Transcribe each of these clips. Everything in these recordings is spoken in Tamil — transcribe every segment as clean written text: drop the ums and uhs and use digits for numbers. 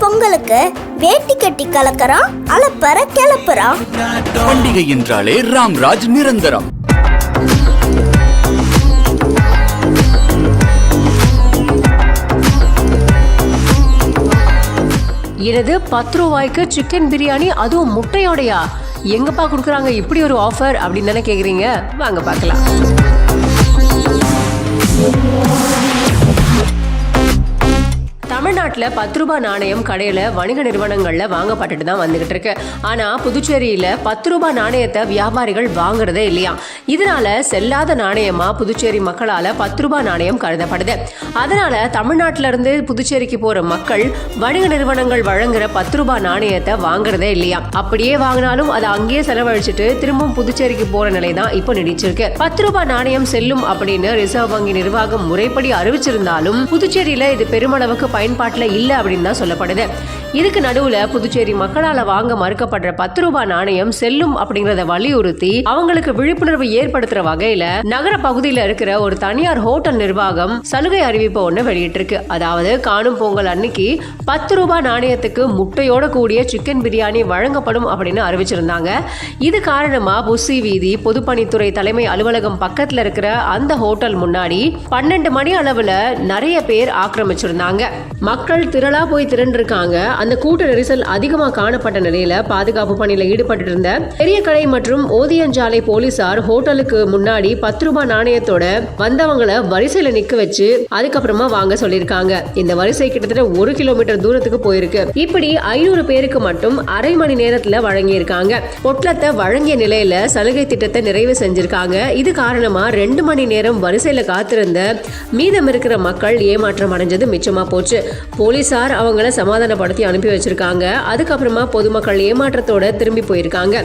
பொங்கலுக்கு வேட்டி கட்டி கலக்கறான், அலப்பற கிளப்புறான். பண்டிகை என்றாலே ராம்ராஜ் நிரந்தரம். எனது 10 ரூபாய்க்கு சிக்கன் பிரியாணி, அதுவும் முட்டையோடையா? எங்கப்பா கொடுக்குறாங்க இப்படி ஒரு ஆஃபர் அப்படின்னு தானே கேக்குறீங்க? வாங்க பார்க்கலாம். தமிழ்நாட்டில் 10 ரூபாய் நாணயம் கடையில் வணிக நிறுவனங்களில் வாங்கப்பட்டுட்டு தான் வந்துகிட்டு இருக்கு. ஆனால் புதுச்சேரியில் 10 ரூபாய் நாணயத்தை வியாபாரிகள் வாங்குறதே இல்லையா. இதனால செல்லாத நாணயமா புதுச்சேரி மக்களால் 10 ரூபாய் நாணயம் கருதப்படுது. அதனால தமிழ்நாட்டில இருந்து புதுச்சேரிக்கு போற மக்கள் வணிக நிறுவனங்கள் வழங்குற 10 ரூபாய் நாணயத்தை வாங்குறதே இல்லையா. அப்படியே வாங்கினாலும் அதை அங்கேயே செலவழிச்சுட்டு திரும்பவும் புதுச்சேரிக்கு போற நிலை தான் இப்போ நீடிச்சிருக்கு. 10 ரூபாய் நாணயம் செல்லும் அப்படின்னு ரிசர்வ் வங்கி நிர்வாகம் முறைப்படி அறிவிச்சிருந்தாலும் புதுச்சேரியில இது பெருமளவுக்கு பயன்பாட்டுல இல்ல அப்படின்னு தான் சொல்லப்படுது. இதுக்கு நடுவுல புதுச்சேரி மக்களால வாங்க மறுக்கப்படுற 10 ரூபாய் நாணயம் செல்லும் அப்படிங்கறத வலியுறுத்தி அவங்களுக்கு விழிப்புணர்வு ஏற்படுத்துற வகையில நகர பகுதியில இருக்கிற ஒரு தனியார் ஹோட்டல் நிர்வாகம் சலுகை அறிவிப்பு ஒண்ணு வெளியிட்டு இருக்கு. அதாவது காணும் பொங்கல் அன்னைக்கு 10 ரூபாய் நாணயத்துக்கு முட்டையோட கூடிய சிக்கன் பிரியாணி வழங்கப்படும் அப்படின்னு அறிவிச்சிருந்தாங்க. இது காரணமா புசி வீதி பொதுப்பணித்துறை தலைமை அலுவலகம் பக்கத்துல இருக்கிற அந்த ஹோட்டல் முன்னாடி 12 மணி அளவுல நிறைய பேர் ஆக்கிரமிச்சிருந்தாங்க. மக்கள் திரளா போய் திரண்டிருக்காங்க. அந்த கூட்ட நெரிசல் அதிகமா காணப்பட்ட நிலையில பாதுகாப்பு பணியில ஈடுபட்டு இருந்த பெரிய கடை மற்றும் ஓதியஞ்சாலை போலீசார் ஹோட்டலுக்கு முன்னாடி 10 ரூபாய் நாணயத்தோட வந்தவங்களை வரிசையில நிக்க வச்சு அதுக்கப்புறமா வாங்க சொல்லிருக்காங்க. இந்த வரிசை கிட்டத்தட்ட 1 கிலோமீட்டர் தூரத்துக்கு போயிருக்கு. இப்படி 500 பேருக்கு மட்டும் அரை மணி நேரத்துல வழங்கி இருக்காங்க. பொட்டலத்தை வழங்கிய நிலையில சலுகை திட்டத்தை நிறைவு செஞ்சிருக்காங்க. இது காரணமா 2 மணி நேரம் வரிசையில காத்திருந்த மீதம் இருக்கிற மக்கள் ஏமாற்றம் அடைஞ்சது மிச்சமா போச்சு. போலீசார் அவங்கள சமாதானப்படுத்தி அனுப்பி வச்சிருக்காங்க. அதுக்கப்புறமா பொதுமக்கள் ஏமாற்றத்தோட திரும்பி போயிருக்காங்க.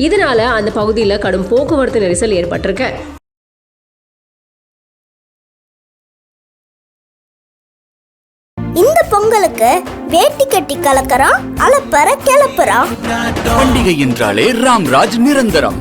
இதனால அந்த பகுதியில கடும் போக்குவரத்து நெரிசல் ஏற்பட்டிருக்கு. இந்த பொங்கலுக்கு வேட்டி கட்டி கலக்கறான், அலப்பற கிளப்புறான். பண்டிகை என்றாலே ராம்ராஜ் நிரந்தரம்.